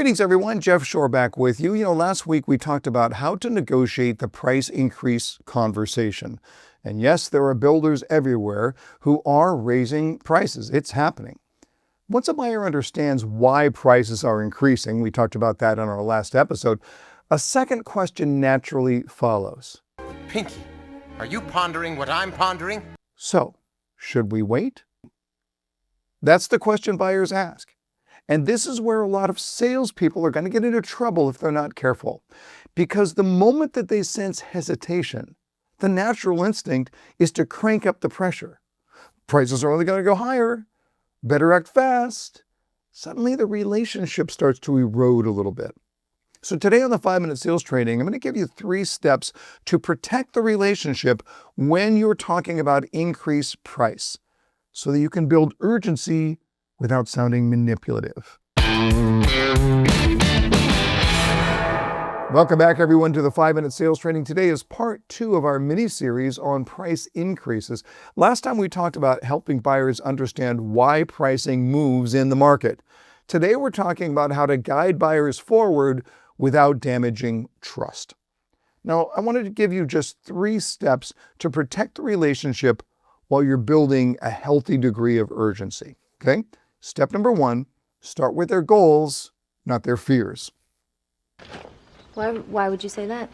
Greetings, everyone. Jeff Shore back with you. Last week we talked about how to negotiate the price increase conversation. And yes, there are builders everywhere who are raising prices. It's happening. Once a buyer understands why prices are increasing, we talked about that on our last episode, a second question naturally follows. Pinky, are you pondering what I'm pondering? So, should we wait? That's the question buyers ask. And this is where a lot of salespeople are going to get into trouble if they're not careful. Because the moment that they sense hesitation, the natural instinct is to crank up the pressure. Prices are only going to go higher. Better act fast. Suddenly the relationship starts to erode a little bit. So today on the 5-Minute Sales Training, I'm going to give you 3 steps to protect the relationship when you're talking about increased price, so that you can build urgency without sounding manipulative. Welcome back, everyone, to the 5-Minute Sales Training. Today is part 2 of our mini-series on price increases. Last time we talked about helping buyers understand why pricing moves in the market. Today we're talking about how to guide buyers forward without damaging trust. Now, I wanted to give you just 3 steps to protect the relationship while you're building a healthy degree of urgency. Okay? Step number 1, start with their goals, not their fears. Why would you say that?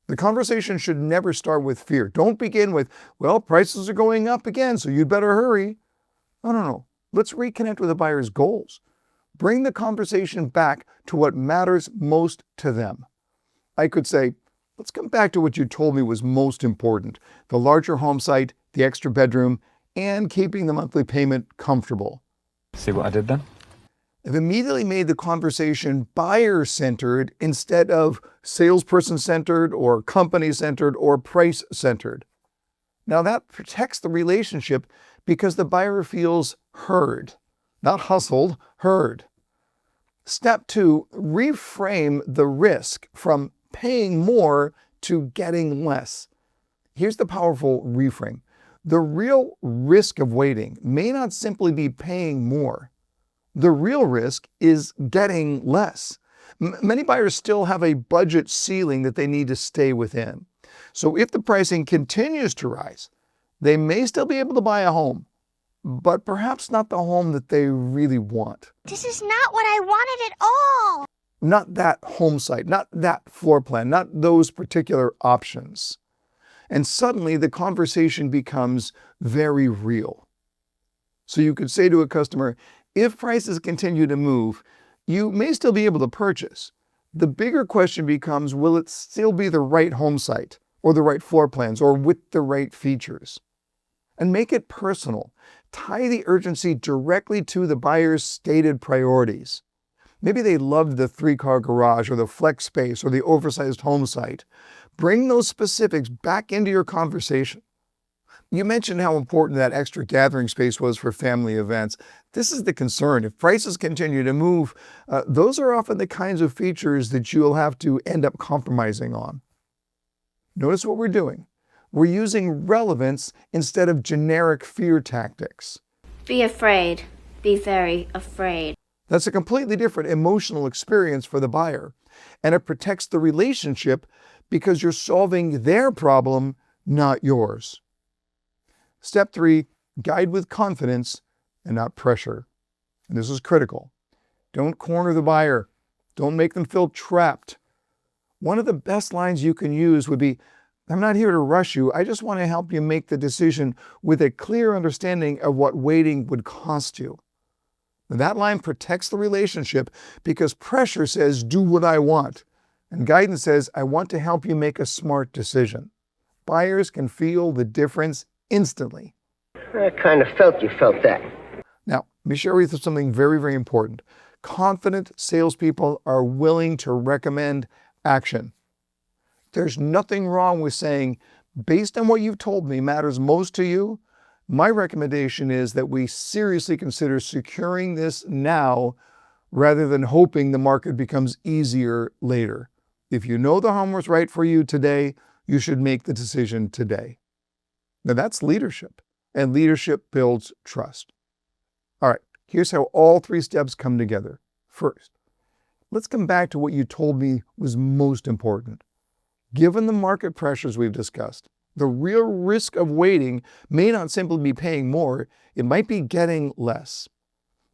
The conversation should never start with fear. Don't begin with, well, prices are going up again, so you'd better hurry. No. Let's reconnect with the buyer's goals. Bring the conversation back to what matters most to them. I could say, let's come back to what you told me was most important: the larger home site, the extra bedroom, and keeping the monthly payment comfortable. See what I did then? I've immediately made the conversation buyer-centered instead of salesperson-centered or company-centered or price-centered. Now that protects the relationship because the buyer feels heard, not hustled, heard. Step 2, reframe the risk from paying more to getting less. Here's the powerful reframe. The real risk of waiting may not simply be paying more. The real risk is getting less. Many buyers still have a budget ceiling that they need to stay within. So if the pricing continues to rise, they may still be able to buy a home, but perhaps not the home that they really want. This is not what I wanted at all. Not that home site, not that floor plan, not those particular options. And suddenly the conversation becomes very real. So you could say to a customer, if prices continue to move, you may still be able to purchase. The bigger question becomes, will it still be the right home site or the right floor plans or with the right features? And make it personal. Tie the urgency directly to the buyer's stated priorities. Maybe they loved the 3-car garage or the flex space or the oversized home site. Bring those specifics back into your conversation. You mentioned how important that extra gathering space was for family events. This is the concern. If prices continue to move, those are often the kinds of features that you'll have to end up compromising on. Notice what we're doing. We're using relevance instead of generic fear tactics. Be afraid. Be very afraid. That's a completely different emotional experience for the buyer, and it protects the relationship because you're solving their problem, not yours. Step 3, guide with confidence and not pressure. And this is critical. Don't corner the buyer. Don't make them feel trapped. One of the best lines you can use would be, I'm not here to rush you. I just want to help you make the decision with a clear understanding of what waiting would cost you. That line protects the relationship because pressure says, do what I want. And guidance says, I want to help you make a smart decision. Buyers can feel the difference instantly. I kind of felt you felt that. Now, let me share with you something very, very important. Confident salespeople are willing to recommend action. There's nothing wrong with saying, based on what you've told me matters most to you, my recommendation is that we seriously consider securing this now rather than hoping the market becomes easier later. If you know the home was right for you today, you should make the decision today. Now that's leadership, and leadership builds trust. All right, here's how all 3 steps come together. First, let's come back to what you told me was most important. Given the market pressures we've discussed, the real risk of waiting may not simply be paying more, it might be getting less.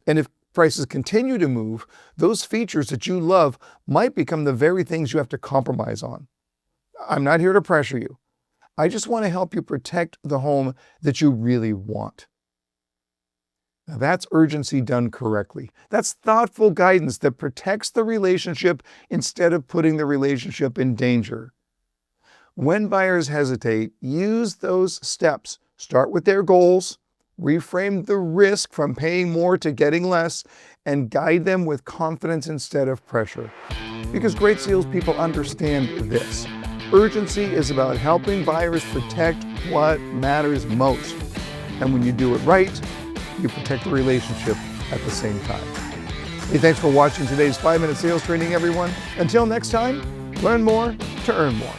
And if prices continue to move, those features that you love might become the very things you have to compromise on. I'm not here to pressure you. I just want to help you protect the home that you really want. Now that's urgency done correctly. That's thoughtful guidance that protects the relationship instead of putting the relationship in danger. When buyers hesitate, use those steps. Start with their goals, reframe the risk from paying more to getting less, and guide them with confidence instead of pressure. Because great salespeople understand this. Urgency is about helping buyers protect what matters most. And when you do it right, you protect the relationship at the same time. Hey, thanks for watching today's 5-Minute Sales Training, everyone. Until next time, learn more to earn more.